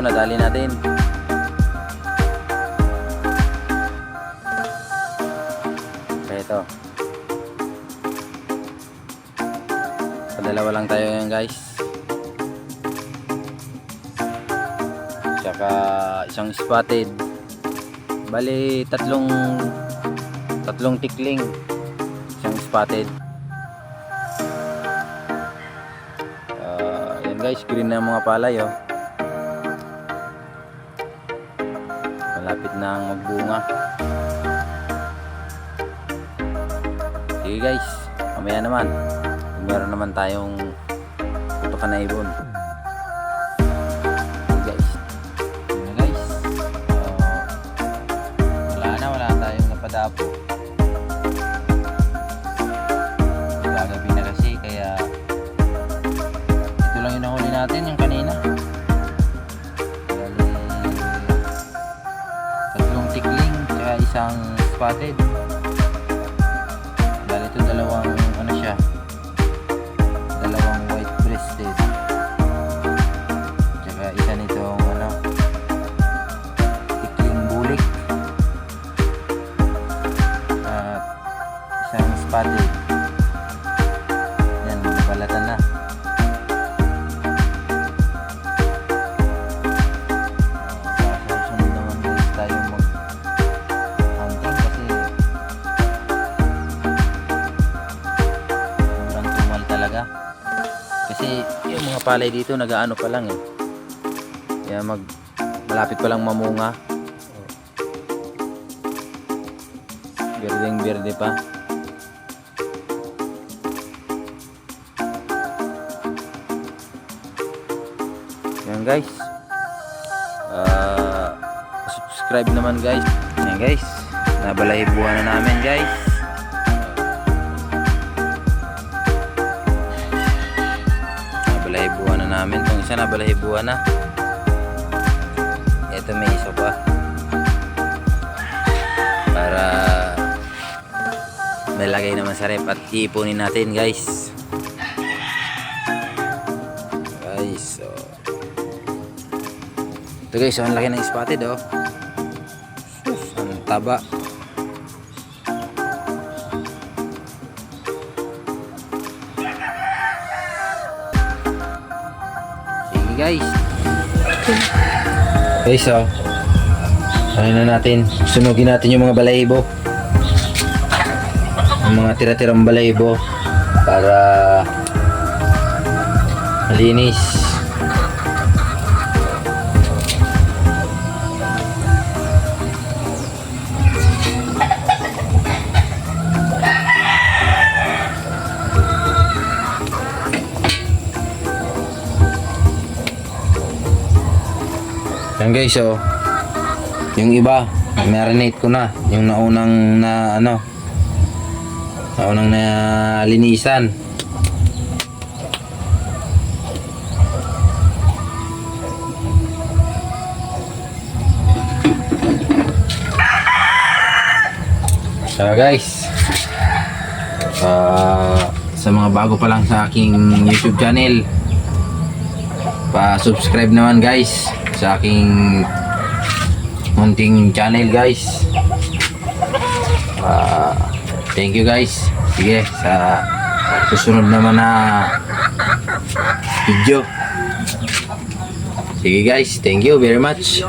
ito nadali natin. Kaya ito. Padalawa lang tayo ngayon guys. Tsaka isang spotted. Bali tatlong tikling. Isang spotted. Yan guys, green na mga palay oh. Malapit na ang magbunga. Sige guys, mamaya naman meron naman tayong putukan na ibon. Sige guys, yun na guys. Wala tayong napadapo. Gagabi na kasi, kaya ito lang yung nahuli natin, yung kanina. Bali, tatlong tikling kaya isang spotted. Bali ito dalawang ano siya, dalawang white breasted, tsaka isa nitong ano, tikling bulik at isang spotted. Yan, balatan na. Sa susunod naman guys tayo mag hunting kasi sobrang tumal talaga. Kasi yung mga palay dito nag-aano pa lang eh. Kaya malapit pa lang mamunga. Berdeng berde pa. Yan guys. Subscribe naman guys. Yan guys. Nabalahibuan na namin guys. Nabalahibuan na namin. Itong isa nabalahibuan na. Ito may isa pa. Para may lagay naman sa rep at iipunin natin guys. Guys, so ito guys, so ang laki ng spotted oh. Ang taba. Sige guys. Guys, so ano na natin, sunugin natin yung mga balahibo, yung mga tira-tirang balahibo para malinis. Yan guys, so yung iba marinate ko na, yung naunang na linisan. So guys, sa mga bago pa lang sa aking YouTube channel, pa-subscribe naman guys sa aking munting channel guys. Thank you guys. Sige, sa susunod naman na video. Sige guys, thank you very much.